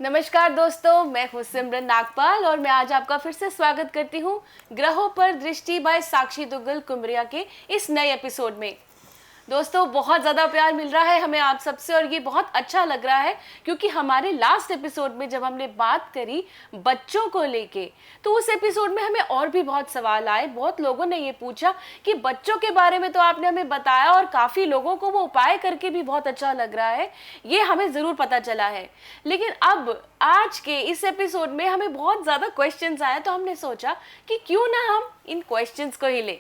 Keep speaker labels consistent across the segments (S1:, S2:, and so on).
S1: नमस्कार दोस्तों, मैं हूँ सिमरन नागपाल और मैं आज आपका फिर से स्वागत करती हूँ ग्रहों पर दृष्टि बाय साक्षी दुग्गल कुमरिया के इस नए एपिसोड में। दोस्तों, बहुत ज़्यादा प्यार मिल रहा है हमें आप सबसे और ये बहुत अच्छा लग रहा है क्योंकि हमारे लास्ट एपिसोड में जब हमने बात करी बच्चों को लेके तो उस एपिसोड में हमें और भी बहुत सवाल आए। बहुत लोगों ने ये पूछा कि बच्चों के बारे में तो आपने हमें बताया और काफ़ी लोगों को वो उपाय करके भी बहुत अच्छा लग रहा है, ये हमें ज़रूर पता चला है। लेकिन अब आज के इस एपिसोड में हमें बहुत ज़्यादा क्वेश्चंस आए तो हमने सोचा कि क्यों ना हम इन क्वेश्चंस को ही लें।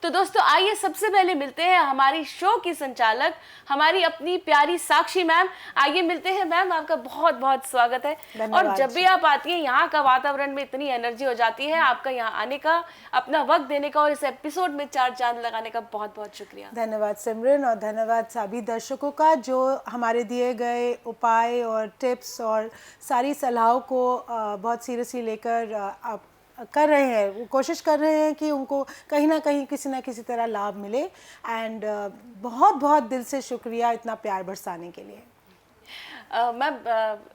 S1: तो दोस्तों, आइए सबसे पहले मिलते हैं हमारी शो की संचालक, हमारी अपनी प्यारी साक्षी मैम। आइए मिलते हैं मैम, आपका बहुत बहुत स्वागत है। और जब भी आप आती हैं यहाँ का वातावरण में इतनी एनर्जी हो जाती है, आपका यहाँ आने का, अपना वक्त देने का और इस एपिसोड में 4 चांद लगाने का बहुत बहुत शुक्रिया।
S2: धन्यवाद सिमरन और धन्यवाद सभी दर्शकों का जो हमारे दिए गए उपाय और टिप्स और सारी सलाहों को बहुत सीरियसली लेकर आप कर रहे हैं। वो कोशिश कर रहे हैं कि उनको कहीं ना कहीं किसी ना किसी तरह लाभ मिले। एंड बहुत बहुत दिल से शुक्रिया इतना प्यार बरसाने के लिए।
S1: मैं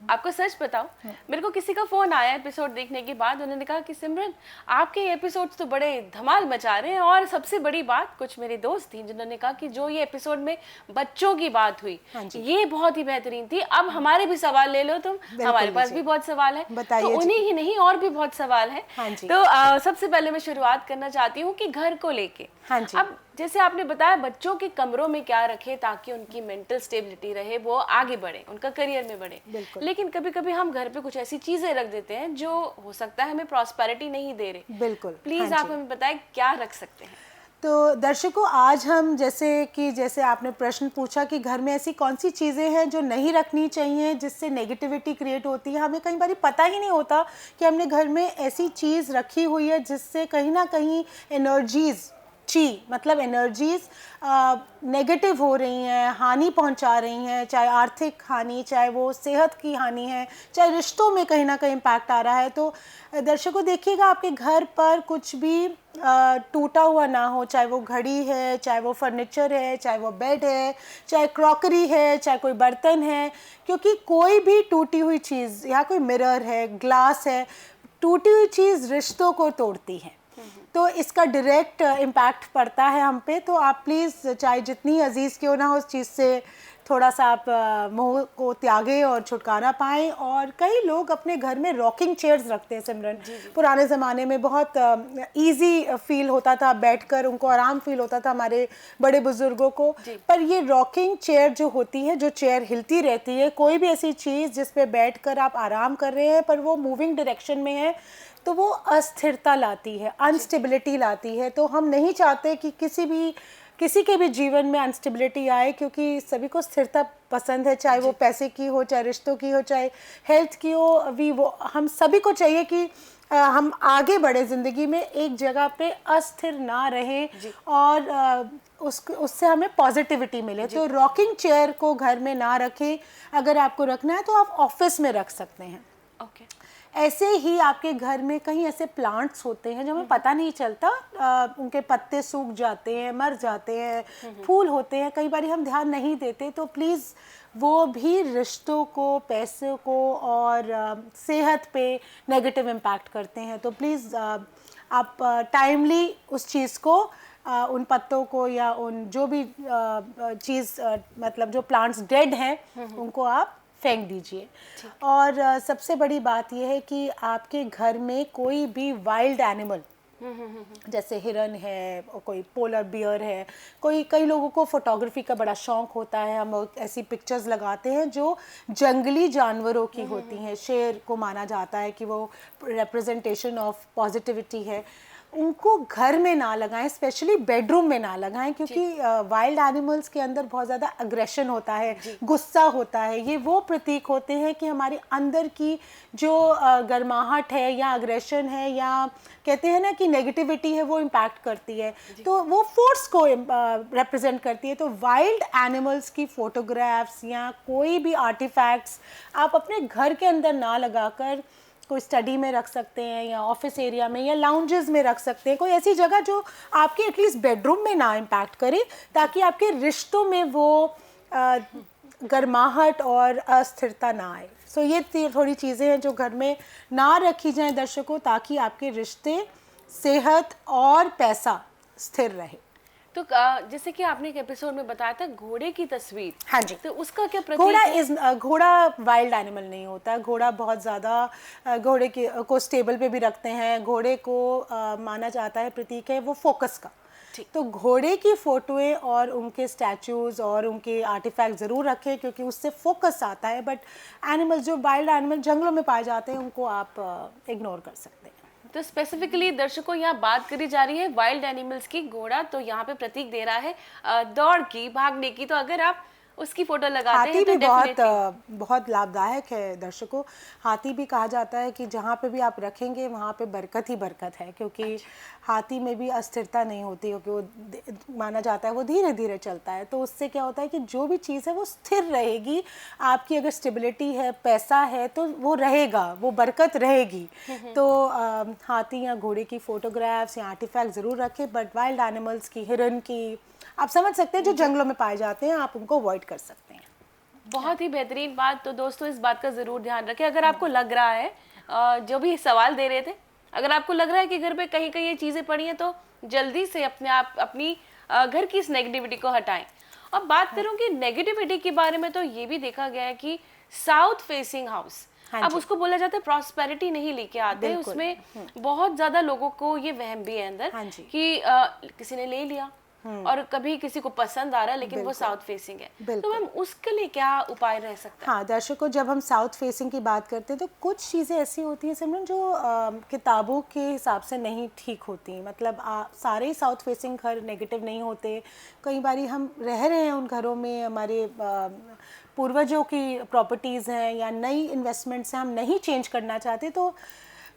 S1: आपको सच बताऊं, मेरे को किसी का फ़ोन आया एपिसोड देखने के बाद। उन्होंने कहा कि सिमरन, आपके एपिसोड्स तो बड़े धमाल मचा रहे हैं। और सबसे बड़ी बात, कुछ मेरी दोस्त थी जिन्होंने कहा कि जो ये एपिसोड में बच्चों की बात हुई ये बहुत ही बेहतरीन थी। अब हमारे भी सवाल ले लो तुम, हमारे पास भी बहुत सवाल है, तो उन्हीं ही नहीं और भी बहुत सवाल है। तो सबसे पहले मैं शुरुआत करना चाहती हूँ कि घर को लेके अब जैसे आपने बताया बच्चों के कमरों में क्या रखे ताकि उनकी मेंटल स्टेबिलिटी रहे, वो आगे बढ़े, उनका करियर में बढ़े। लेकिन कभी कभी हम घर पे कुछ ऐसी चीजें रख देते हैं जो हो सकता है हमें प्रॉस्पेरिटी नहीं दे रहे।
S2: बिल्कुल,
S1: प्लीज आप हमें बताएं क्या रख सकते हैं।
S2: तो दर्शकों, आज हम जैसे आपने प्रश्न पूछा कि घर में ऐसी कौन सी चीज़ें हैं जो नहीं रखनी चाहिए जिससे नेगेटिविटी क्रिएट होती है। हमें कई बार पता ही नहीं होता कि हमने घर में ऐसी चीज़ रखी हुई है जिससे कहीं ना कहीं एनर्जीज नेगेटिव हो रही हैं, हानि पहुंचा रही हैं, चाहे आर्थिक हानि, चाहे वो सेहत की हानि है, चाहे रिश्तों में कहीं ना कहीं इम्पैक्ट आ रहा है। तो दर्शकों देखिएगा, आपके घर पर कुछ भी टूटा हुआ ना हो, चाहे वो घड़ी है, चाहे वो फर्नीचर है, चाहे वो बेड है, चाहे क्रॉकरी है, चाहे कोई बर्तन है, क्योंकि कोई भी टूटी हुई चीज़ या कोई मिरर है, ग्लास है, टूटी हुई चीज़ रिश्तों को तोड़ती है। तो इसका डायरेक्ट इम्पैक्ट पड़ता है हम पे। तो आप प्लीज़, चाहे जितनी अजीज़ क्यों ना हो, उस चीज़ से थोड़ा सा आप मोह को त्यागें और छुटकारा पाएँ। और कई लोग अपने घर में रॉकिंग चेयर्स रखते हैं सिमरन। पुराने ज़माने में बहुत इजी फील होता था, बैठकर उनको आराम फील होता था हमारे बड़े बुज़ुर्गों को। पर ये रॉकिंग चेयर जो होती है, जो चेयर हिलती रहती है, कोई भी ऐसी चीज़ जिस पे बैठकर आप आराम कर रहे हैं पर वो मूविंग डायरेक्शन में है, तो वो अस्थिरता लाती है, अनस्टेबिलिटी लाती है। तो हम नहीं चाहते कि किसी के भी जीवन में अनस्टेबिलिटी आए, क्योंकि सभी को स्थिरता पसंद है, चाहे वो पैसे की हो, चाहे रिश्तों की हो, चाहे हेल्थ की हो। अभी वो हम सभी को चाहिए कि हम आगे बढ़े ज़िंदगी में, एक जगह पे अस्थिर ना रहें और उससे हमें पॉजिटिविटी मिले। तो रॉकिंग चेयर को घर में ना रखें। अगर आपको रखना है तो आप ऑफिस में रख सकते हैं। ऐसे ही आपके घर में कहीं ऐसे प्लांट्स होते हैं जो हमें पता नहीं चलता, उनके पत्ते सूख जाते हैं, मर जाते हैं, फूल होते हैं, कई बार हम ध्यान नहीं देते। तो प्लीज़, वो भी रिश्तों को, पैसों को और सेहत पे नेगेटिव इम्पैक्ट करते हैं। तो प्लीज़ आप टाइमली उस चीज़ को, उन पत्तों को या उन जो भी चीज़, मतलब जो प्लांट्स डेड हैं, उनको आप फेंक दीजिए। और सबसे बड़ी बात यह है कि आपके घर में कोई भी वाइल्ड एनिमल, जैसे हिरन है, कोई पोलर बियर है, कई लोगों को फोटोग्राफी का बड़ा शौक होता है। हम ऐसी पिक्चर्स लगाते हैं जो जंगली जानवरों की होती हैं। शेर को माना जाता है कि वो रिप्रेजेंटेशन ऑफ पॉजिटिविटी है। उनको घर में ना लगाएं, स्पेशली बेडरूम में ना लगाएं, क्योंकि वाइल्ड एनिमल्स के अंदर बहुत ज़्यादा अग्रेशन होता है, गुस्सा होता है। ये वो प्रतीक होते हैं कि हमारे अंदर की जो गर्माहट है या अग्रेशन है, या कहते हैं ना कि नेगेटिविटी है, वो इम्पैक्ट करती है। तो वो फोर्स को रिप्रेजेंट करती है। तो वाइल्ड एनिमल्स की फ़ोटोग्राफ्स या कोई भी आर्टिफैक्ट्स आप अपने घर के अंदर ना लगाकर कोई स्टडी में रख सकते हैं, या ऑफिस एरिया में, या लाउंजेस में रख सकते हैं। कोई ऐसी जगह जो आपके एटलीस्ट बेडरूम में ना इम्पैक्ट करे, ताकि आपके रिश्तों में वो गर्माहट और अस्थिरता ना आए। सो ये थोड़ी चीज़ें हैं जो घर में ना रखी जाएं दर्शकों, ताकि आपके रिश्ते, सेहत और पैसा स्थिर रहे।
S1: तो जैसे कि आपने एक एपिसोड में बताया था घोड़े की तस्वीर,
S2: हाँ जी,
S1: तो उसका क्या प्रतीक है?
S2: घोड़ा वाइल्ड एनिमल नहीं होता। घोड़ा बहुत ज़्यादा घोड़े को स्टेबल पे भी रखते हैं। घोड़े को माना जाता है प्रतीक है वो फोकस का। तो घोड़े की फोटोएं और उनके स्टैचूज और उनके आर्टिफैक्ट ज़रूर रखें, क्योंकि उससे फोकस आता है। बट एनिमल्स जो वाइल्ड एनिमल जंगलों में पाए जाते हैं उनको आप इग्नोर कर सकते हैं।
S1: तो स्पेसिफिकली दर्शकों यहाँ बात करी जा रही है वाइल्ड एनिमल्स की। घोड़ा तो यहाँ पे प्रतीक दे रहा है दौड़ की, भागने की, तो अगर आप उसकी फोटो लगाते
S2: हाथी
S1: हैं तो
S2: भी बहुत लाभदायक है दर्शकों। हाथी भी कहा जाता है कि जहाँ पे भी आप रखेंगे वहाँ पे बरकत ही बरकत है, क्योंकि हाथी में भी अस्थिरता नहीं होती, क्योंकि वो माना जाता है वो धीरे धीरे चलता है। तो उससे क्या होता है कि जो भी चीज़ है वो स्थिर रहेगी। आपकी अगर स्टेबिलिटी है, पैसा है, तो वो रहेगा, वो बरकत रहेगी। तो हाथी या घोड़े की फोटोग्राफ्स या आर्टिफैक्ट ज़रूर रखें। बट वाइल्ड एनिमल्स की, हिरन की, आप समझ सकते हैं जो जंगलों में पाए जाते हैं, आप उनको अवॉइड कर सकते हैं।
S1: बहुत ही बेहतरीन बात। तो दोस्तों इस बात का ज़रूर ध्यान रखें। अगर आपको लग रहा है जो भी सवाल दे रहे थे, अगर आपको लग रहा है कि घर पे कहीं कहीं ये चीज़ें पड़ी हैं, तो जल्दी से अपनी घर की इस नेगेटिविटी को हटाएं। अब बात करूं कि नेगेटिविटी के बारे में, तो ये भी देखा गया है कि साउथ फेसिंग हाउस, अब उसको बोला जाता है प्रॉस्पेरिटी नहीं लेके आते हैं। उसमें बहुत ज़्यादा लोगों को ये वहम भी है अंदर कि किसी ने ले लिया और कभी किसी को पसंद आ रहा है लेकिन वो साउथ फेसिंग है, तो मैम उसके लिए क्या उपाय रह सकता है?
S2: हाँ दर्शकों, जब हम साउथ फेसिंग की बात करते हैं तो कुछ चीज़ें ऐसी होती हैं सिमरन जो किताबों के हिसाब से नहीं ठीक होती। मतलब सारे साउथ फेसिंग घर नेगेटिव नहीं होते। कई बारी हम रह रहे हैं उन घरों में, हमारे पूर्वजों की प्रॉपर्टीज़ हैं या नई इन्वेस्टमेंट्स हैं, हम नहीं चेंज करना चाहते, तो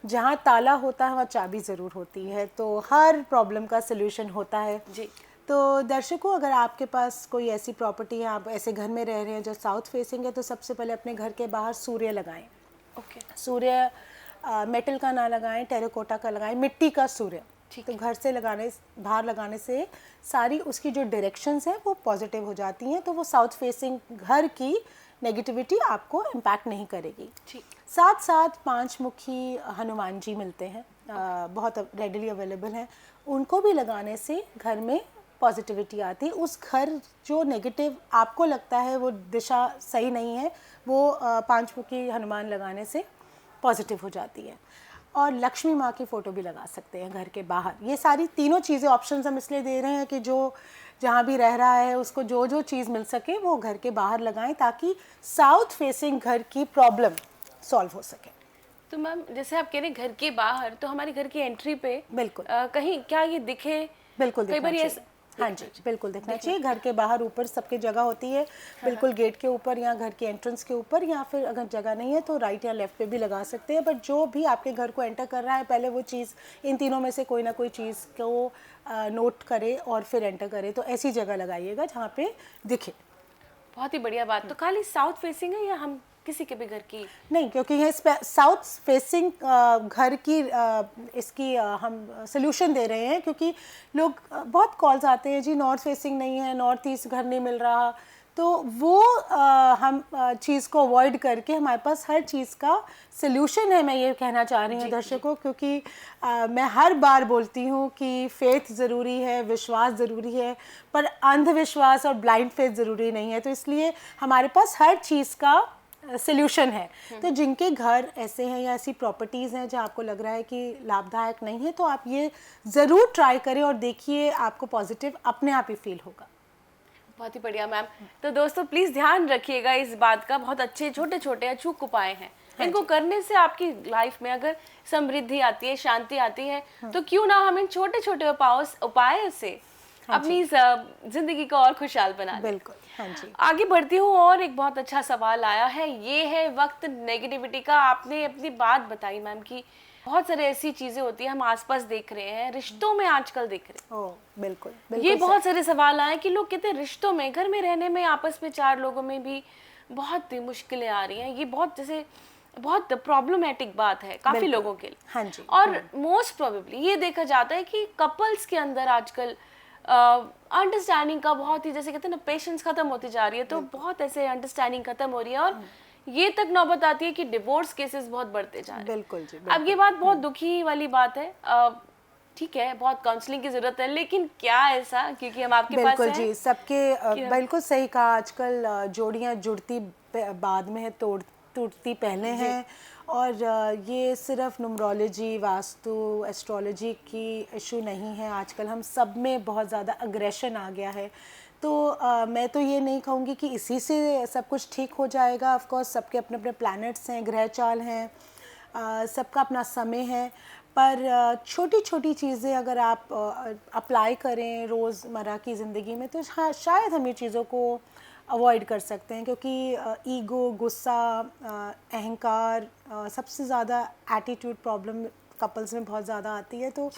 S2: जहाँ ताला होता है वहाँ चाबी ज़रूर होती है। तो हर प्रॉब्लम का सल्यूशन होता है
S1: जी।
S2: तो दर्शकों, अगर आपके पास कोई ऐसी प्रॉपर्टी है, आप ऐसे घर में रह रहे हैं जो साउथ फेसिंग है, तो सबसे पहले अपने घर के बाहर सूर्य लगाएं। सूर्य मेटल का ना लगाएं, टेराकोटा का लगाएं, मिट्टी का सूर्य। तो घर से बाहर लगाने से सारी उसकी जो डायरेक्शंस हैं वो पॉजिटिव हो जाती हैं, तो वो साउथ फेसिंग घर की नेगेटिविटी आपको इम्पैक्ट नहीं करेगी। साथ साथ 5 मुखी हनुमान जी मिलते हैं, बहुत रेडिली अवेलेबल हैं। उनको भी लगाने से घर में पॉजिटिविटी आती है। उस घर जो नेगेटिव आपको लगता है वो दिशा सही नहीं है, वो 5 मुखी हनुमान लगाने से पॉजिटिव हो जाती है। और लक्ष्मी माँ की फ़ोटो भी लगा सकते हैं घर के बाहर। ये सारी तीनों चीज़ें ऑप्शंस हम इसलिए दे रहे हैं कि जो जहाँ भी रह रहा है उसको जो जो चीज़ मिल सके वो घर के बाहर लगाएं, ताकि साउथ फेसिंग घर की प्रॉब्लम सॉल्व हो सके।
S1: तो मैम जैसे आप कह रहे हैं घर के बाहर, तो हमारी घर की एंट्री पे
S2: बिल्कुल
S1: कहीं क्या ये दिखे?
S2: बिल्कुल
S1: कई बार ये
S2: हाँ जी बिल्कुल दिखना चाहिए। घर के बाहर ऊपर सबकी जगह होती है, बिल्कुल गेट के ऊपर या घर के एंट्रेंस के ऊपर, या फिर अगर जगह नहीं है तो राइट या लेफ्ट पे भी लगा सकते हैं। बट जो भी आपके घर को एंटर कर रहा है, पहले वो चीज़, इन तीनों में से कोई ना कोई चीज़ को नोट करे और फिर एंटर करे। तो ऐसी जगह लगाइएगा जहाँ पे दिखे।
S1: बहुत ही बढ़िया बात। तो खाली साउथ फेसिंग है या हम किसी के भी घर की?
S2: नहीं, क्योंकि ये साउथ फेसिंग घर की इसकी हम सोल्यूशन दे रहे हैं, क्योंकि लोग बहुत कॉल्स आते हैं जी नॉर्थ फेसिंग नहीं है, नॉर्थ ईस्ट घर नहीं मिल रहा। तो वो हम चीज़ को अवॉइड करके हमारे पास हर चीज़ का सोल्यूशन है। मैं ये कहना चाह रही हूँ दर्शकों, क्योंकि मैं हर बार बोलती हूँ कि फेथ ज़रूरी है, विश्वास ज़रूरी है, पर अंधविश्वास और ब्लाइंड फेथ ज़रूरी नहीं है। तो इसलिए हमारे पास हर चीज़ का सोल्यूशन है। तो जिनके घर ऐसे हैं या ऐसी प्रॉपर्टीज़ हैं जहाँ आपको लग रहा है कि लाभदायक नहीं है, तो आप ये ज़रूर ट्राई करें और देखिए, आपको पॉजिटिव अपने आप ही फील होगा।
S1: बहुत ही बढ़िया मैम। तो दोस्तों प्लीज़ ध्यान रखिएगा इस बात का, बहुत अच्छे छोटे छोटे अचूक उपाय हैं। इनको करने से आपकी लाइफ में अगर समृद्धि आती है, शांति आती है, तो क्यों ना हम इन छोटे छोटे उपाय से अपनी जिंदगी को और खुशहाल बना।
S2: बिल्कुल। हाँ जी।
S1: आगे बढ़ती हूँ और एक बहुत अच्छा सवाल आया है, ये है वक्त नेगेटिविटी का। आपने अपनी बात बताई मैम कि बहुत सारे ऐसी चीजें होती है हम आसपास देख रहे हैं, रिश्तों में आजकल देख रहे हैं।
S2: बिल्कुल,
S1: ये बहुत सारे सवाल आए कि लोग कहते हैं रिश्तों में, घर में रहने में, आपस में 4 लोगों में भी बहुत मुश्किलें आ रही हैं। ये बहुत प्रॉब्लमेटिक बात है काफी लोगों के लिए।
S2: हाँ जी।
S1: और मोस्ट प्रोबेबली ये देखा जाता है कि कपल्स के अंदर आजकल अंडरस्टैंडिंग का बहुत ही, जैसे कहते हैं ना, पेशेंस खत्म होती जा रही है। तो बहुत ऐसे अंडरस्टैंडिंग खत्म हो रही है और ये तक नौबत आती है कि डिवोर्स केसेस बहुत बढ़ते जा रहे हैं।
S2: बिल्कुल जी,
S1: अब ये बात बहुत दुखी वाली बात है। ठीक है, बहुत काउंसलिंग की जरूरत है, लेकिन क्या ऐसा, क्योंकि हम आपके पास
S2: बिल्कुल
S1: हैं
S2: जी, सबके
S1: कि
S2: बिल्कुल सही कहा। आजकल जोड़ियां जुड़ती बाद में है, टूटती पहले हैं। और ये सिर्फ न्यूमरोलॉजी, वास्तु, एस्ट्रोलॉजी की इशू नहीं है। आजकल हम सब में बहुत ज़्यादा अग्रेशन आ गया है। तो मैं तो ये नहीं कहूँगी कि इसी से सब कुछ ठीक हो जाएगा। ऑफ कोर्स सबके अपने अपने प्लैनेट्स हैं, ग्रह चाल हैं, सबका अपना समय है। पर छोटी छोटी चीज़ें अगर आप अप्लाई करें रोज़मर्रा की ज़िंदगी में तो हाँ, शायद हम ये चीज़ों को अवॉइड कर सकते हैं। क्योंकि ईगो, गुस्सा, अहंकार, सबसे ज़्यादा एटीट्यूड प्रॉब्लम कपल्स में बहुत ज़्यादा आती है। तो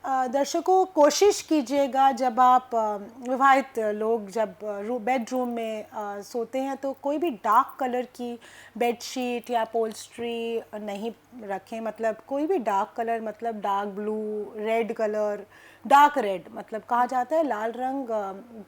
S2: दर्शकों, कोशिश कीजिएगा जब आप विवाहित लोग जब बेडरूम में सोते हैं तो कोई भी डार्क कलर की बेडशीट या पोल्स्ट्री नहीं रखें। मतलब कोई भी डार्क कलर, मतलब dark blue, red colour, dark red, मतलब कहा जाता है लाल रंग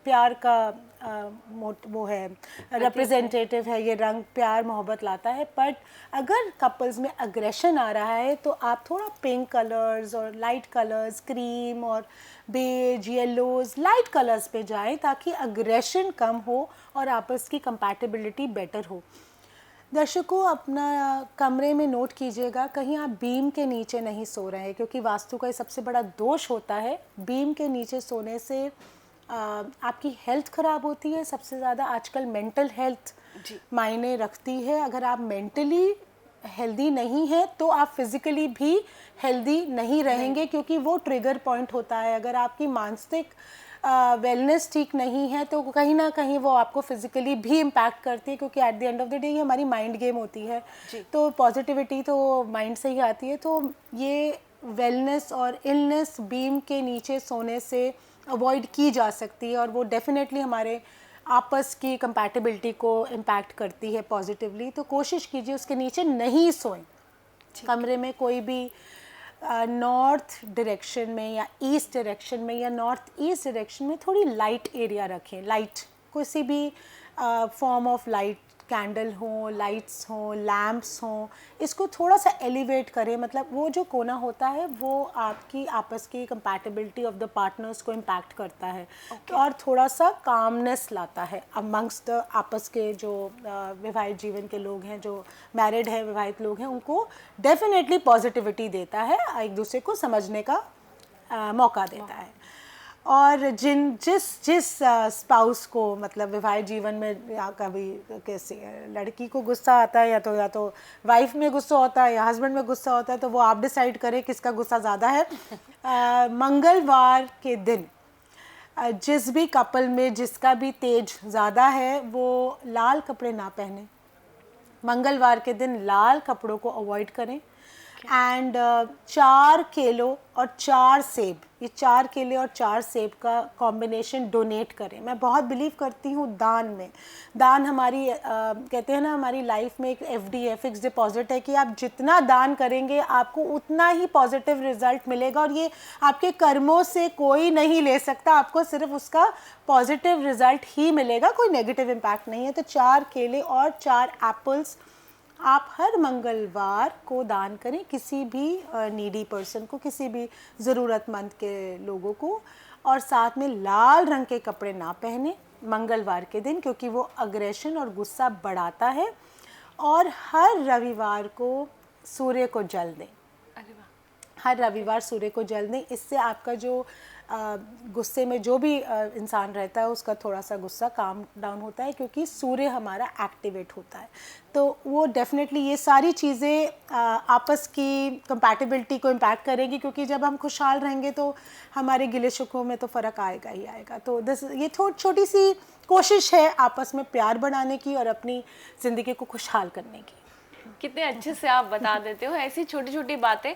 S2: प्यार का वो है, रिप्रेजेंटेटिव है। ये रंग प्यार मोहब्बत लाता है। बट अगर कपल्स में अग्रेशन आ रहा है तो आप थोड़ा पिंक कलर्स और लाइट कलर्स, क्रीम और बेज, येलोज, लाइट कलर्स पे जाएं ताकि अग्रेशन कम हो और आपस की कंपैटिबिलिटी बेटर हो। दर्शकों, अपना कमरे में नोट कीजिएगा कहीं आप बीम के नीचे नहीं सो रहे हैं, क्योंकि वास्तु का ये सबसे बड़ा दोष होता है। बीम के नीचे सोने से आपकी हेल्थ ख़राब होती है। सबसे ज़्यादा आजकल मेंटल हेल्थ मायने रखती है। अगर आप मेंटली हेल्दी नहीं है तो आप फिज़िकली भी हेल्दी नहीं रहेंगे, क्योंकि वो ट्रिगर पॉइंट होता है। अगर आपकी मानसिक वेलनेस ठीक नहीं है तो कहीं ना कहीं वो आपको फिजिकली भी इम्पैक्ट करती है, क्योंकि at the end of the day ये हमारी माइंड गेम होती है। तो पॉजिटिविटी तो माइंड से ही आती है। तो ये वेलनेस और इलनेस बीम के नीचे सोने से अवॉइड की जा सकती है, और वो डेफिनेटली हमारे आपस की कंपैटिबिलिटी को इम्पैक्ट करती है पॉजिटिवली। तो कोशिश कीजिए उसके नीचे नहीं सोएं। कमरे में कोई भी नॉर्थ डायरेक्शन में या ईस्ट डायरेक्शन में या नॉर्थ ईस्ट डायरेक्शन में थोड़ी लाइट एरिया रखें। लाइट, किसी भी फॉर्म ऑफ लाइट, कैंडल हो, लाइट्स हो, लैम्प्स हों, इसको थोड़ा सा एलिवेट करें। मतलब वो जो कोना होता है वो आपकी आपस की कंपैटिबिलिटी ऑफ द पार्टनर्स को इम्पैक्ट करता है। और थोड़ा सा कामनेस लाता है अमंग्स्ट द आपस के जो विवाहित जीवन के लोग हैं, जो मैरिड है, विवाहित लोग हैं, उनको डेफिनेटली पॉजिटिविटी देता है, एक दूसरे को समझने का मौका देता है। और जिस स्पाउस को, मतलब विवाहित जीवन में या कभी कैसे लड़की को गुस्सा आता है या तो वाइफ में गुस्सा होता है या हस्बैंड में गुस्सा होता है, तो वो आप डिसाइड करें किसका गुस्सा ज़्यादा है। मंगलवार के दिन जिस भी कपल में जिसका भी तेज ज़्यादा है वो लाल कपड़े ना पहने। मंगलवार के दिन लाल कपड़ों को अवॉइड करें। एंड 4 केलों और 4 सेब, ये 4 केले और 4 सेब का कॉम्बिनेशन डोनेट करें। मैं बहुत बिलीव करती हूँ दान में। दान हमारी कहते हैं ना, हमारी लाइफ में एक एफडी है, फिक्स डिपॉजिट है, कि आप जितना दान करेंगे आपको उतना ही पॉजिटिव रिजल्ट मिलेगा। और ये आपके कर्मों से कोई नहीं ले सकता, आपको सिर्फ उसका पॉजिटिव रिजल्ट ही मिलेगा, कोई नेगेटिव इम्पैक्ट नहीं है। तो 4 केले और 4 एप्पल्स आप हर मंगलवार को दान करें, किसी भी नीडी पर्सन को, किसी भी ज़रूरतमंद के लोगों को। और साथ में लाल रंग के कपड़े ना पहने मंगलवार के दिन, क्योंकि वो अग्रेशन और गुस्सा बढ़ाता है। और हर रविवार को सूर्य को जल दें। हर रविवार सूर्य को जल दें। इससे आपका जो गुस्से में जो भी इंसान रहता है उसका थोड़ा सा गुस्सा काम डाउन होता है, क्योंकि सूर्य हमारा एक्टिवेट होता है। तो वो डेफिनेटली ये सारी चीज़ें आपस की कंपैटिबिलिटी को इम्पैक्ट करेगी, क्योंकि जब हम खुशहाल रहेंगे तो हमारे गिले शिकवों में तो फ़र्क आएगा ही आएगा। तो ये छोटी सी कोशिश है आपस में प्यार बढ़ाने की और अपनी ज़िंदगी को खुशहाल करने की।
S1: कितने अच्छे से आप बता देते हो ऐसी छोटी छोटी बातें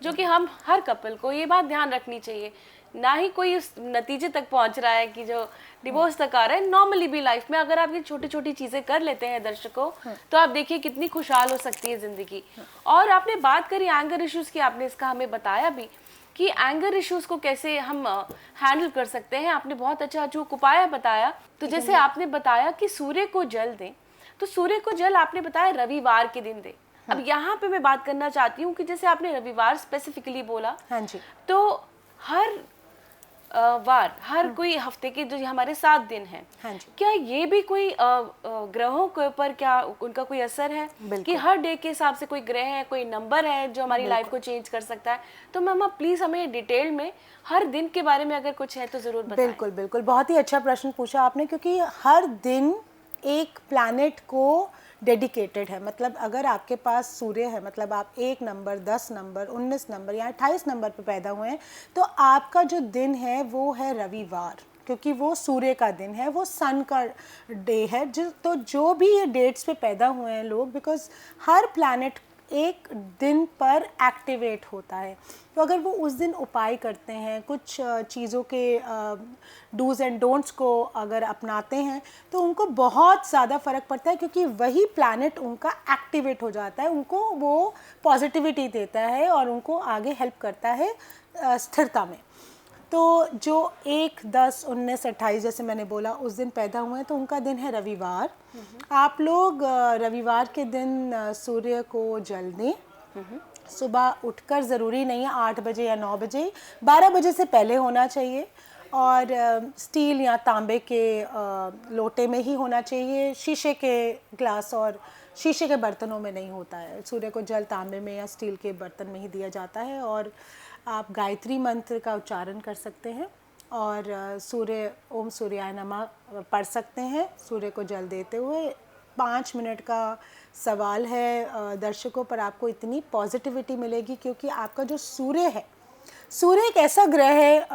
S1: जो कि हम हर कपल को ये बात ध्यान रखनी चाहिए। ना ही कोई उस नतीजे तक पहुंच रहा है कि जो डिवोर्स तक आ रहा है, नॉर्मली भी लाइफ में अगर आप ये छोटी छोटी चीज़ें कर लेते हैं दर्शकों, तो आप देखिए कितनी खुशहाल हो सकती है ज़िंदगी। और आपने बात करी एंगर इश्यूज़ की, आपने इसका हमें बताया भी कि एंगर इश्यूज़ को कैसे हम हैंडल कर सकते हैं। आपने बहुत अच्छा अचूक उपाय बताया। तो जैसे आपने बताया कि सूर्य को जल दें, तो सूर्य को जल आपने बताया रविवार के दिन दे। अब यहाँ पे मैं बात करना चाहती हूँ कि जैसे आपने रविवार स्पेसिफिकली बोला,
S2: हाँ जी,
S1: तो हर वार, हर कोई हफ्ते के जो हमारे 7 दिन हैं,
S2: हाँ जी,
S1: क्या ये भी कोई ग्रहों के ऊपर क्या उनका कोई असर है कि हर डे के हिसाब से कोई ग्रह है, कोई नंबर है जो हमारी लाइफ को चेंज कर सकता है? तो मैम आप प्लीज हमें डिटेल में हर दिन के बारे में अगर कुछ है तो जरूर बताएं।
S2: बिल्कुल बिल्कुल, बहुत ही अच्छा प्रश्न पूछा आपने, क्योंकि हर दिन एक प्लैनेट को डेडिकेटेड है। मतलब अगर आपके पास सूर्य है, मतलब आप 1 नंबर, 10 नंबर, 19 नंबर या 28 नंबर पे पैदा हुए हैं, तो आपका जो दिन है वो है रविवार, क्योंकि वो सूर्य का दिन है, वो सन का डे है। तो जो भी ये डेट्स पे पैदा हुए हैं लोग, बिकॉज हर प्लैनेट एक दिन पर एक्टिवेट होता है, तो अगर वो उस दिन उपाय करते हैं, कुछ चीज़ों के डूज एंड डोंट्स को अगर अपनाते हैं, तो उनको बहुत ज़्यादा फ़र्क पड़ता है, क्योंकि वही प्लैनेट उनका एक्टिवेट हो जाता है, उनको वो पॉजिटिविटी देता है और उनको आगे हेल्प करता है स्थिरता में। तो जो 1, 10, 19, 28 जैसे मैंने बोला उस दिन पैदा हुए हैं, तो उनका दिन है रविवार। आप लोग रविवार के दिन सूर्य को जल दें। सुबह उठकर, ज़रूरी नहीं है 8 बजे या 9 बजे, 12 बजे से पहले होना चाहिए, और स्टील या तांबे के लोटे में ही होना चाहिए। शीशे के ग्लास और शीशे के बर्तनों में नहीं होता है। सूर्य को जल तांबे में या स्टील के बर्तन में ही दिया जाता है। और आप गायत्री मंत्र का उच्चारण कर सकते हैं और ओम सूर्याय नमः पढ़ सकते हैं सूर्य को जल देते हुए। 5 मिनट का सवाल है दर्शकों, पर आपको इतनी पॉजिटिविटी मिलेगी, क्योंकि आपका जो सूर्य है, सूर्य एक ऐसा ग्रह है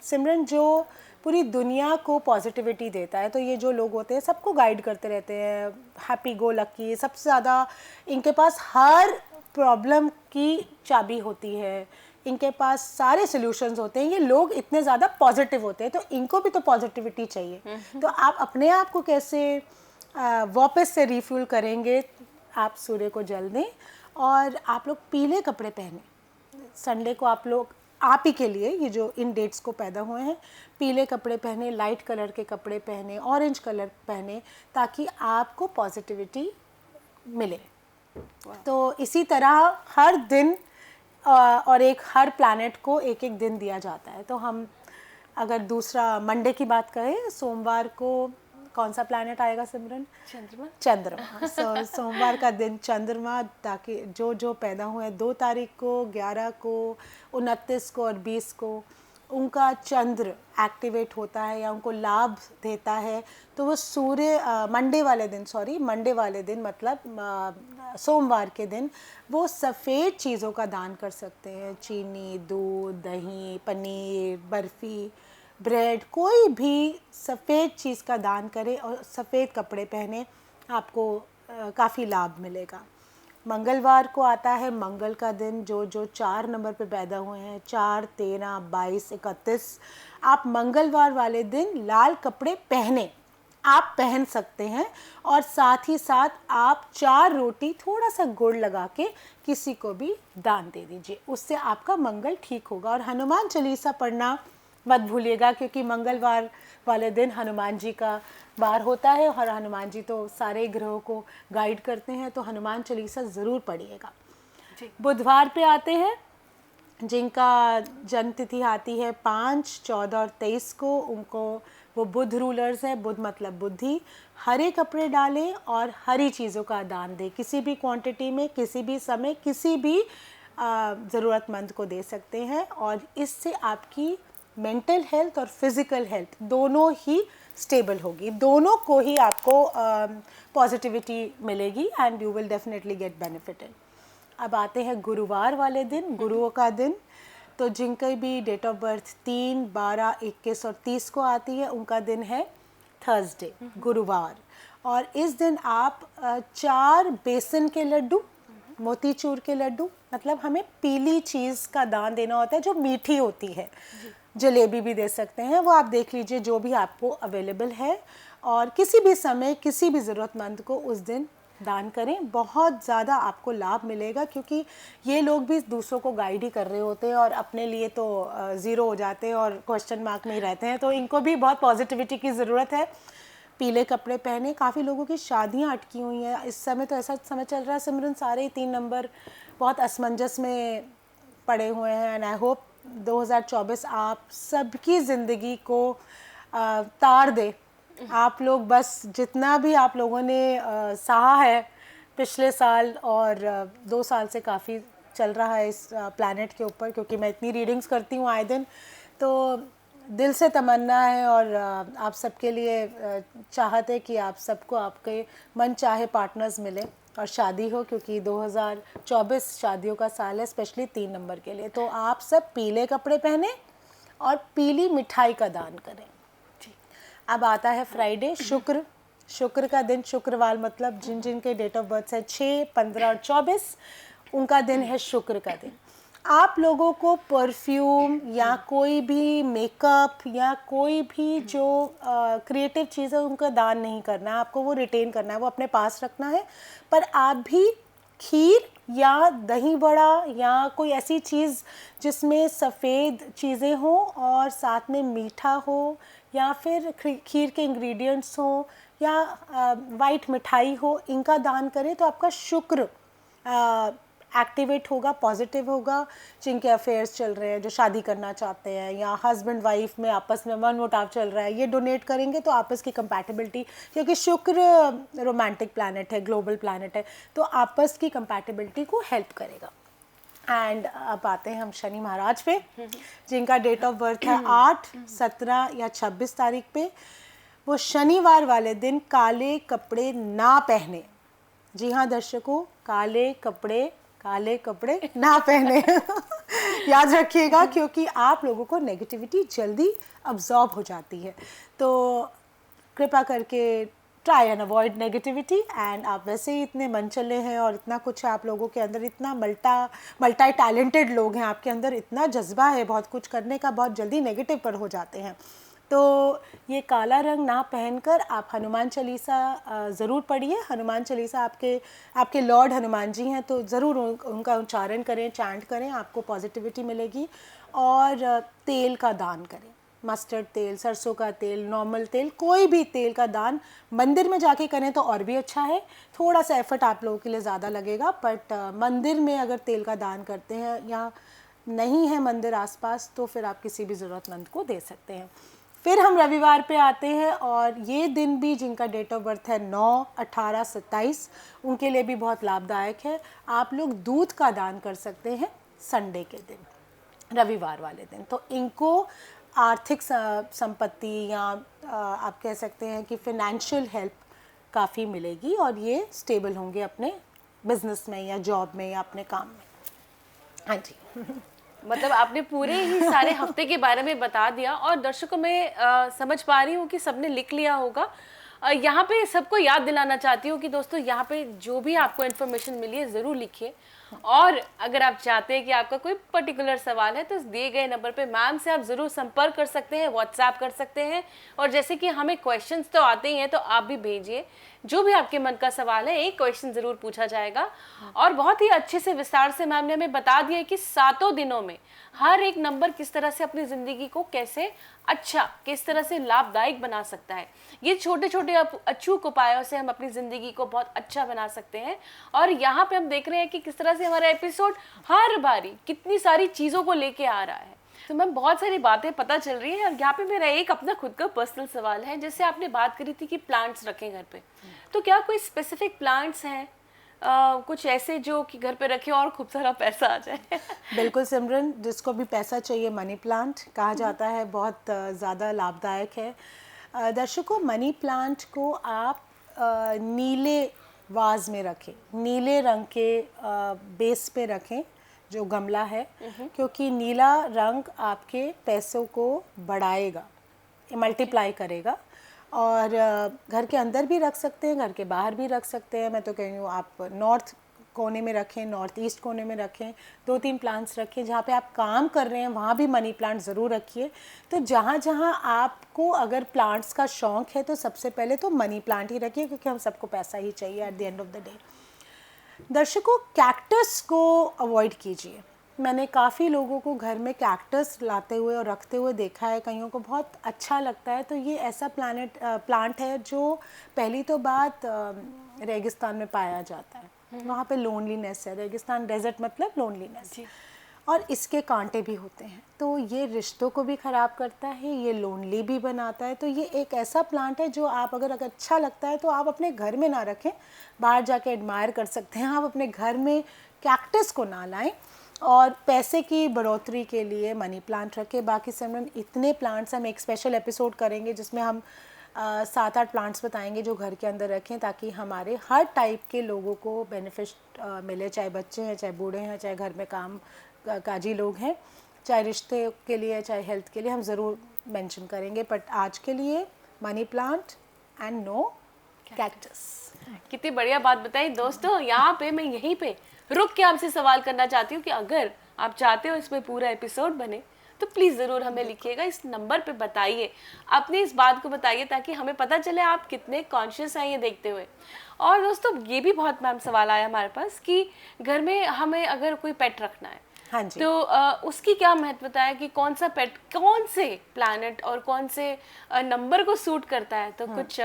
S2: सिमरन, जो पूरी दुनिया को पॉजिटिविटी देता है। तो ये जो लोग होते हैं सबको गाइड करते रहते हैं, हैप्पी गो लकी, सबसे ज़्यादा इनके पास हर प्रॉब्लम की चाबी होती है, इनके पास सारे सॉल्यूशंस होते हैं। ये लोग इतने ज़्यादा पॉजिटिव होते हैं, तो इनको भी तो पॉजिटिविटी चाहिए। तो आप अपने आप को कैसे वापस से रिफ्यूल करेंगे? आप सूर्य को जल दें और आप लोग पीले कपड़े पहने। संडे को आप ही के लिए, ये जो इन डेट्स को पैदा हुए हैं, पीले कपड़े पहने, लाइट कलर के कपड़े पहने, ऑरेंज कलर पहने, ताकि आपको पॉजिटिविटी मिले। तो इसी तरह हर दिन और हर प्लैनेट को एक एक दिन दिया जाता है। तो हम अगर दूसरा मंडे की बात करें, सोमवार को कौन सा प्लैनेट आएगा सिमरन? चंद्रमा। सोमवार का दिन चंद्रमा, ताकि जो पैदा हुए हैं 2 तारीख को, 11 को, 29 को और 20 को, उनका चंद्र एक्टिवेट होता है या उनको लाभ देता है। तो वो मंडे वाले दिन मतलब सोमवार के दिन वो सफ़ेद चीज़ों का दान कर सकते हैं। चीनी, दूध, दही, पनीर, बर्फ़ी, ब्रेड, कोई भी सफ़ेद चीज़ का दान करें और सफ़ेद कपड़े पहने, आपको काफ़ी लाभ मिलेगा। मंगलवार को आता है मंगल का दिन, जो 4 नंबर पे पैदा हुए हैं, 4, 13, 22, 31, आप मंगलवार वाले दिन लाल कपड़े पहन सकते हैं, और साथ ही साथ आप 4 रोटी थोड़ा सा गुड़ लगा के किसी को भी दान दे दीजिए, उससे आपका मंगल ठीक होगा। और हनुमान चालीसा पढ़ना मत भूलिएगा, क्योंकि मंगलवार वाले दिन हनुमान जी का वार होता है और हनुमान जी तो सारे ग्रहों को गाइड करते हैं, तो हनुमान चालीसा ज़रूर पढ़िएगा। बुधवार पे आते हैं, जिनका जन्म तिथि आती है 5, 14 और 23 को, उनको वो बुध रूलर्स है। बुध मतलब बुद्धि। हरे कपड़े डालें और हरी चीज़ों का दान दें, किसी भी क्वांटिटी में, किसी भी समय, किसी भी ज़रूरतमंद को दे सकते हैं। और इससे आपकी मेंटल हेल्थ और फिज़िकल हेल्थ दोनों ही स्टेबल होगी, दोनों को ही आपको पॉजिटिविटी मिलेगी and you will definitely get benefited. अब आते हैं गुरुवार वाले दिन, गुरुओं का दिन। तो जिनकी भी डेट ऑफ बर्थ 3, 12, 21 और 30 को आती है, उनका दिन है थर्सडे, गुरुवार। और इस दिन आप 4 बेसन के लड्डू, मोतीचूर के लड्डू, मतलब हमें पीली चीज़ का दान देना होता है जो मीठी होती है। जलेबी भी दे सकते हैं, वो आप देख लीजिए जो भी आपको अवेलेबल है, और किसी भी समय किसी भी ज़रूरतमंद को उस दिन दान करें। बहुत ज़्यादा आपको लाभ मिलेगा, क्योंकि ये लोग भी दूसरों को गाइड ही कर रहे होते हैं और अपने लिए तो ज़ीरो हो जाते हैं और क्वेश्चन मार्क में ही रहते हैं, तो इनको भी बहुत पॉजिटिविटी की ज़रूरत है। पीले कपड़े पहने। काफ़ी लोगों की शादियां अटकी हुई हैं इस समय, तो ऐसा समय चल रहा है सिमरन, सारे ही 3 नंबर बहुत असमंजस में पड़े हुए हैं। एंड आई होप 2024 आप सबकी ज़िंदगी को तार दे। आप लोग बस जितना भी आप लोगों ने सहा है पिछले साल और 2 साल से काफ़ी चल रहा है इस प्लैनेट के ऊपर, क्योंकि मैं इतनी रीडिंग्स करती हूँ आए दिन, तो दिल से तमन्ना है और आप सबके लिए चाहते हैं कि आप सबको आपके मन चाहे पार्टनर्स मिले और शादी हो, क्योंकि 2024 शादियों का साल है, स्पेशली 3 नंबर के लिए। तो आप सब पीले कपड़े पहने और पीली मिठाई का दान करें। अब आता है फ्राइडे, शुक्र का दिन। शुक्रवार मतलब जिन जिन के डेट ऑफ बर्थ है 6, 15 और 24, उनका दिन है शुक्र का दिन। आप लोगों को परफ्यूम या कोई भी मेकअप या कोई भी जो क्रिएटिव चीज़ है उनका दान नहीं करना है, आपको वो रिटेन करना है, वो अपने पास रखना है। पर आप भी खीर या दही बड़ा या कोई ऐसी चीज़ जिसमें सफ़ेद चीज़ें हों और साथ में मीठा हो, या फिर खीर के इंग्रेडिएंट्स हों, या वाइट मिठाई हो, इनका दान करें तो आपका शुक्र एक्टिवेट होगा, पॉजिटिव होगा। जिनके अफेयर्स चल रहे हैं, जो शादी करना चाहते हैं, या हस्बैंड वाइफ में आपस में मनमुटाव चल रहा है, ये डोनेट करेंगे तो आपस की कंपैटिबिलिटी, क्योंकि शुक्र रोमांटिक प्लैनेट है, ग्लोबल प्लैनेट है, तो आपस की कंपैटिबिलिटी को हेल्प करेगा। एंड अब आते हैं हम शनि महाराज पे, जिनका डेट ऑफ बर्थ है 8, 17 या 26 तारीख पे। वो शनिवार वाले दिन काले कपड़े ना पहने। जी हाँ दर्शकों, काले कपड़े ना पहने। याद रखिएगा, क्योंकि आप लोगों को नेगेटिविटी जल्दी अब्जॉर्ब हो जाती है। तो कृपा करके try and avoid negativity. And आप वैसे ही इतने मनचले हैं और इतना कुछ है आप लोगों के अंदर, इतना मल्टी टैलेंटेड लोग हैं आपके अंदर, इतना जज्बा है बहुत कुछ करने का, बहुत जल्दी नेगेटिव पर हो जाते हैं। तो ये काला रंग ना पहनकर आप हनुमान चालीसा ज़रूर पढ़िए। हनुमान चालीसा आपके लॉर्ड हनुमान जी हैं, तो ज़रूर उनका उच्चारण करें, चैंट करें, आपको पॉजिटिविटी मिलेगी। और तेल का दान करें, मस्टर्ड तेल, सरसों का तेल, नॉर्मल तेल, कोई भी तेल का दान मंदिर में जाके करें तो और भी अच्छा है। थोड़ा सा एफर्ट आप लोगों के लिए ज़्यादा लगेगा, बट मंदिर में अगर तेल का दान करते हैं या नहीं है मंदिर आसपास, तो फिर आप किसी भी ज़रूरतमंद को दे सकते हैं। फिर हम रविवार पे आते हैं, और ये दिन भी जिनका डेट ऑफ बर्थ है 9, 18, 27, उनके लिए भी बहुत लाभदायक है। आप लोग दूध का दान कर सकते हैं संडे के दिन, रविवार वाले दिन। तो इनको आर्थिक संपत्ति या आप कह सकते हैं कि फिनेंशियल हेल्प काफ़ी मिलेगी, और ये स्टेबल होंगे अपने बिजनेस में या जॉब में या अपने काम में। हाँ जी।
S1: मतलब आपने पूरे ही सारे हफ्ते के बारे में बता दिया, और दर्शकों में समझ पा रही हूँ कि सबने लिख लिया होगा। यहाँ पे सबको याद दिलाना चाहती हूँ कि दोस्तों यहाँ पे जो भी आपको इन्फॉर्मेशन मिली है ज़रूर लिखिए, और अगर आप चाहते हैं कि आपका कोई पर्टिकुलर सवाल है तो दिए गए नंबर पे मैम से आप ज़रूर संपर्क कर सकते हैं, व्हाट्सएप कर सकते हैं। और जैसे कि हमें क्वेश्चंस तो आते ही हैं, तो आप भी भेजिए, जो भी आपके मन का सवाल है एक क्वेश्चन ज़रूर पूछा जाएगा। और बहुत ही अच्छे से विस्तार से मैम ने हमें बता दिया कि 7 दिनों में हर एक नंबर किस तरह से अपनी ज़िंदगी को कैसे अच्छा, किस तरह से लाभदायक बना सकता है। ये छोटे छोटे अचूक उपायों से हम अपनी ज़िंदगी को बहुत अच्छा बना सकते हैं। और यहाँ पे हम देख रहे हैं कि किस तरह से हमारा एपिसोड हर बारी कितनी सारी चीज़ों को लेके आ रहा है। तो मैम बहुत सारी बातें पता चल रही है। और यहाँ पे मेरा एक अपना खुद का पर्सनल सवाल है, जैसे आपने बात करी थी कि प्लांट्स रखें घर पे, तो क्या कोई स्पेसिफिक प्लांट्स हैं कुछ ऐसे जो कि घर पे रखे और खूब सारा पैसा आ जाए?
S2: बिल्कुल सिमरन, जिसको भी पैसा चाहिए, मनी प्लांट कहा जाता है, बहुत ज़्यादा लाभदायक है। दर्शकों, मनी प्लांट को आप नीले वाज में रखें, नीले रंग के बेस पे रखें जो गमला है, क्योंकि नीला रंग आपके पैसों को बढ़ाएगा, मल्टीप्लाई करेगा। और घर के अंदर भी रख सकते हैं, घर के बाहर भी रख सकते हैं। मैं तो कह रही हूँ आप नॉर्थ कोने में रखें, नॉर्थ ईस्ट कोने में रखें, 2-3 प्लांट्स रखें। जहाँ पे आप काम कर रहे हैं वहाँ भी मनी प्लांट ज़रूर रखिए। तो जहाँ जहाँ आपको अगर प्लांट्स का शौक़ है, तो सबसे पहले तो मनी प्लांट ही रखिए, क्योंकि हम सबको पैसा ही चाहिए at the end of the day. दर्शकों, कैक्टस को अवॉइड कीजिए। मैंने काफ़ी लोगों को घर में कैक्टस लाते हुए और रखते हुए देखा है, कईयों को बहुत अच्छा लगता है। तो ये ऐसा प्लांट है जो पहली तो बात रेगिस्तान में पाया जाता है, वहाँ पे लोनलीनेस है, रेगिस्तान डेजर्ट मतलब लोनलीनेस, और इसके कांटे भी होते हैं, तो ये रिश्तों को भी ख़राब करता है, ये लोनली भी बनाता है। तो ये एक ऐसा प्लांट है जो आप अगर अच्छा लगता है तो आप अपने घर में ना रखें, बाहर जाके एडमायर कर सकते हैं, आप अपने घर में कैक्टस को ना लाएं। और पैसे की बढ़ोतरी के लिए मनी प्लांट रखें। बाकी सिमरन इतने प्लांट्स, हम एक स्पेशल एपिसोड करेंगे जिसमें हम 7-8 प्लांट्स बताएंगे जो घर के अंदर रखें, ताकि हमारे हर टाइप के लोगों को बेनिफिट मिले, चाहे बच्चे हैं, चाहे बूढ़े हैं, चाहे घर में काम काजी लोग हैं, चाहे रिश्ते के लिए, चाहे हेल्थ के लिए, हम ज़रूर मेंशन करेंगे। बट आज के लिए money plant and no cactus.
S1: कितनी बढ़िया बात बताई दोस्तों। यहाँ पे मैं यहीं पे रुक के आपसे सवाल करना चाहती हूँ कि अगर आप चाहते हो इसमें पूरा एपिसोड बने तो प्लीज़ ज़रूर हमें लिखिएगा, इस नंबर पे बताइए, अपनी इस बात को बताइए, ताकि हमें पता चले आप कितने कॉन्शियस हैं ये देखते हुए। और दोस्तों ये भी बहुत मैम सवाल आया हमारे पास कि घर में हमें अगर कोई पेट रखना है,
S2: हाँ जी,
S1: तो उसकी क्या महत्वता है कि कौन सा पेट कौन से प्लैनेट और कौन से नंबर को सूट करता है, तो कुछ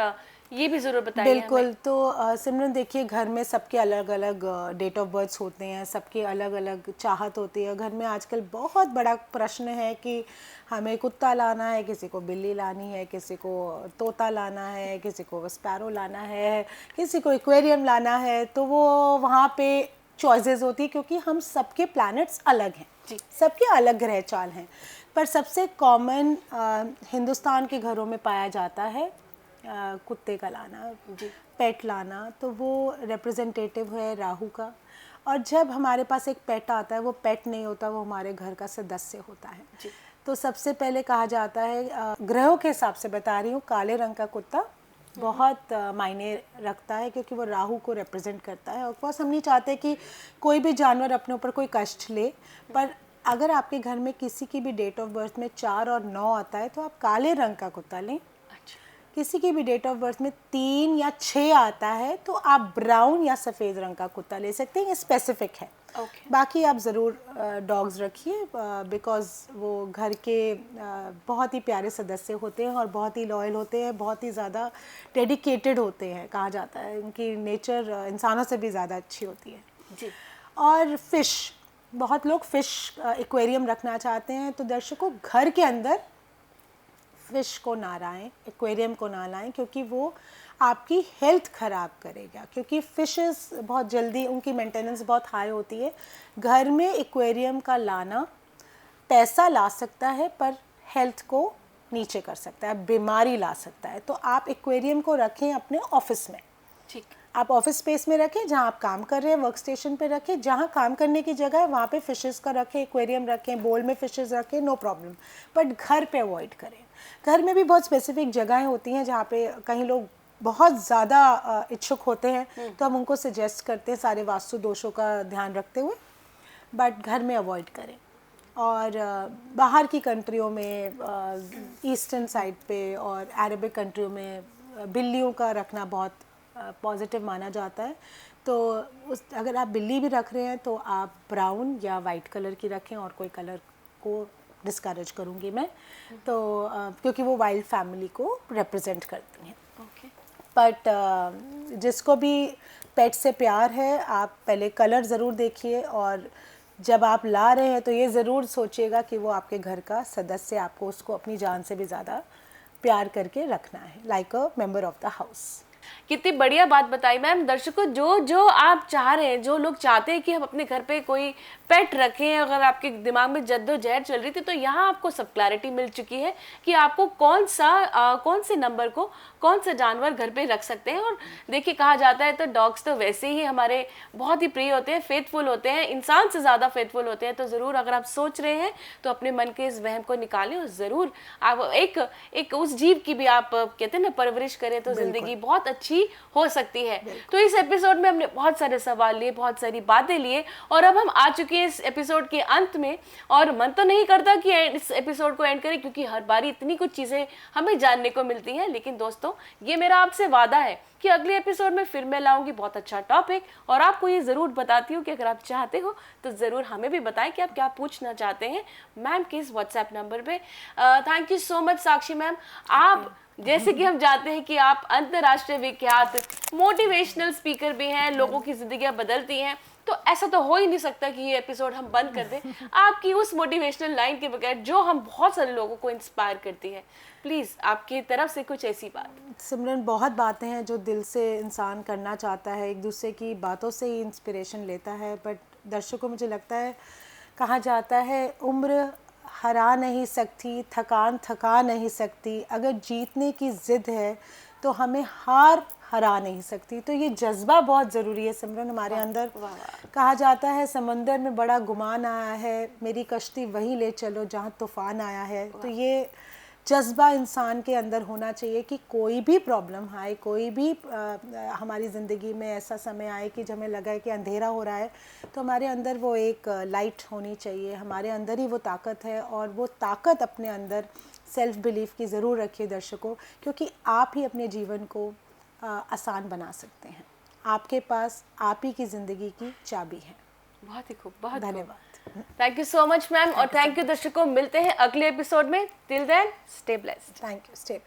S1: ये भी ज़रूर बताइए।
S2: बिल्कुल। तो सिमरन देखिए, घर में सबके अलग अलग डेट ऑफ बर्थ होते हैं, सबकी अलग अलग चाहत होती है। घर में आजकल बहुत बड़ा प्रश्न है कि हमें कुत्ता लाना है, किसी को बिल्ली लानी है, किसी को तोता लाना है, किसी को स्पैरो लाना है, किसी को एक्वेरियम लाना है। तो वो वहाँ पे चॉइसेस होती है, क्योंकि हम सबके प्लैनेट्स अलग हैं जी, सबके अलग ग्रह चाल हैं। पर सबसे कॉमन हिंदुस्तान के घरों में पाया जाता है कुत्ते का लाना, पेट लाना। तो वो रिप्रेजेंटेटिव है राहु का। और जब हमारे पास एक पेट आता है, वो पेट नहीं होता, वो हमारे घर का सदस्य होता है जी। तो सबसे पहले कहा जाता है, ग्रहों के हिसाब से बता रही हूँ, काले रंग का कुत्ता बहुत मायने रखता है, क्योंकि वो राहु को रिप्रेजेंट करता है। और ऑफकोर्स हम नहीं चाहते कि कोई भी जानवर अपने ऊपर कोई कष्ट ले, पर अगर आपके घर में किसी की भी डेट ऑफ बर्थ में 4 और 9 आता है तो आप काले रंग का कुत्ता लें। किसी की भी डेट ऑफ बर्थ में 3 या 6 आता है तो आप ब्राउन या सफ़ेद रंग का कुत्ता ले सकते हैं, ये स्पेसिफिक है। बाकी आप ज़रूर डॉग्स रखिए, बिकॉज़ वो घर के बहुत ही प्यारे सदस्य होते हैं और बहुत ही लॉयल होते हैं, बहुत ही ज़्यादा डेडिकेटेड होते हैं। कहा जाता है उनकी नेचर इंसानों से भी ज़्यादा अच्छी होती है जी। और फ़िश, बहुत लोग फ़िश एक्वेरियम रखना चाहते हैं, तो दर्शकों घर के अंदर फ़िश को ना लाएं, एक्वेरियम को ना लाएं, क्योंकि वो आपकी हेल्थ ख़राब करेगा। क्योंकि फ़िशेस बहुत जल्दी, उनकी मेंटेनेंस बहुत हाई होती है। घर में एक्वेरियम का लाना पैसा ला सकता है, पर हेल्थ को नीचे कर सकता है, बीमारी ला सकता है। तो आप एक्वेरियम को रखें अपने ऑफिस में, ठीक, आप ऑफिस स्पेस में रखें, जहाँ आप काम कर रहे हैं वर्क स्टेशन पे रखें, जहाँ काम करने की जगह है वहाँ पे फ़िशेस का रखें, एक्वेरियम रखें, बोल में फ़िशेस रखें, नो प्रॉब्लम। बट घर पे अवॉइड करें। घर में भी बहुत स्पेसिफिक जगहें होती हैं जहाँ पे कहीं लोग बहुत ज़्यादा इच्छुक होते हैं, तो हम उनको सजेस्ट करते हैं सारे वास्तु दोषों का ध्यान रखते हुए, बट घर में अवॉइड करें। और बाहर की कंट्रियों में, ईस्टर्न साइड पे और अरबिक कंट्रियों में बिल्लियों का रखना बहुत पॉजिटिव माना जाता है। तो अगर आप बिल्ली भी रख रहे हैं तो आप ब्राउन या वाइट कलर की रखें, और कोई कलर को डिस्करेज करूँगी मैं, तो क्योंकि वो वाइल्ड फैमिली को रिप्रेजेंट करती हैं। बट जिसको भी पेट से प्यार है, आप पहले कलर ज़रूर देखिए, और जब आप ला रहे हैं तो ये ज़रूर सोचिएगा कि वो आपके घर का सदस्य, आपको उसको अपनी जान से भी ज़्यादा प्यार करके रखना है, like a member of the house.
S1: कितनी बढ़िया बात बताई मैम। दर्शकों, जो जो आप चाह रहे हैं, जो लोग चाहते हैं कि हम अपने घर पे कोई पेट रखें, अगर आपके दिमाग में जद्दोजहद चल रही थी, तो यहाँ आपको सब क्लैरिटी मिल चुकी है कि आपको कौन से नंबर को कौन सा जानवर घर पे रख सकते हैं। और देखिए, कहा जाता है तो डॉग्स तो वैसे ही हमारे बहुत ही प्रिय होते हैं, फेथफुल होते हैं, इंसान से ज़्यादा फेथफुल होते हैं। तो ज़रूर अगर आप सोच रहे हैं तो अपने मन के इस वहम को निकालें, और ज़रूर आप एक उस जीव की भी आप कहते हैं ना परवरिश करें, तो ज़िंदगी बहुत अच्छी हो सकती है। तो इस एपिसोड में हमने बहुत सारे सवाल लिए, बहुत सारी बातें लिए, और अब हम आ चुके हैं जाएंगे इस एपिसोड के अंत में, और मन तो नहीं करता कि इस एपिसोड को एंड करें, क्योंकि हर बारी इतनी कुछ चीज़ें हमें जानने को मिलती हैं। लेकिन दोस्तों, ये मेरा आपसे वादा है कि अगले एपिसोड में फिर मैं लाऊंगी बहुत अच्छा टॉपिक, और आपको ये ज़रूर बताती हूँ कि अगर आप चाहते हो तो ज़रूर हमें भी बताएं कि आप क्या पूछना चाहते हैं मैम के इस व्हाट्सएप नंबर पे। Thank you so much Sakshi ma'am. आप जैसे कि हम जानते हैं कि आप अंतर्राष्ट्रीय विख्यात मोटिवेशनल स्पीकर भी हैं, लोगों की जिंदगियां बदलती हैं, तो ऐसा तो हो ही नहीं सकता कि ये एपिसोड हम बंद कर दें आपकी उस मोटिवेशनल लाइन के बगैर जो हम बहुत सारे लोगों को इंस्पायर करती है। प्लीज़ आपकी तरफ से कुछ ऐसी बात।
S2: सिमरन, बहुत बातें हैं जो दिल से इंसान करना चाहता है, एक दूसरे की बातों से ही इंस्पिरेशन लेता है, बट दर्शकों, मुझे लगता है कहा जाता है उम्र हरा नहीं सकती, थकान थका नहीं सकती, अगर जीतने की ज़िद है तो हमें हार हरा नहीं सकती। तो ये जज्बा बहुत ज़रूरी है सिमरन हमारे अंदर। कहा जाता है समंदर में बड़ा गुमान आया है, मेरी कश्ती वहीं ले चलो जहाँ तूफ़ान आया है। तो ये जज्बा इंसान के अंदर होना चाहिए कि कोई भी प्रॉब्लम आए, कोई भी हमारी ज़िंदगी में ऐसा समय आए कि जब हमें लगा है कि अंधेरा हो रहा है, तो हमारे अंदर वो एक लाइट होनी चाहिए, हमारे अंदर ही वो ताकत है। और वो ताकत अपने अंदर सेल्फ बिलीफ की ज़रूर रखिए दर्शकों, क्योंकि आप ही अपने जीवन को आसान बना सकते हैं। आपके पास आप ही की ज़िंदगी की चाबी है।
S1: बहुत ही खूब, बहुत
S2: धन्यवाद।
S1: Thank you so much ma'am, और थैंक यू दर्शकों। मिलते हैं अगले एपिसोड में। Till then stay blessed.
S2: Thank you. Stay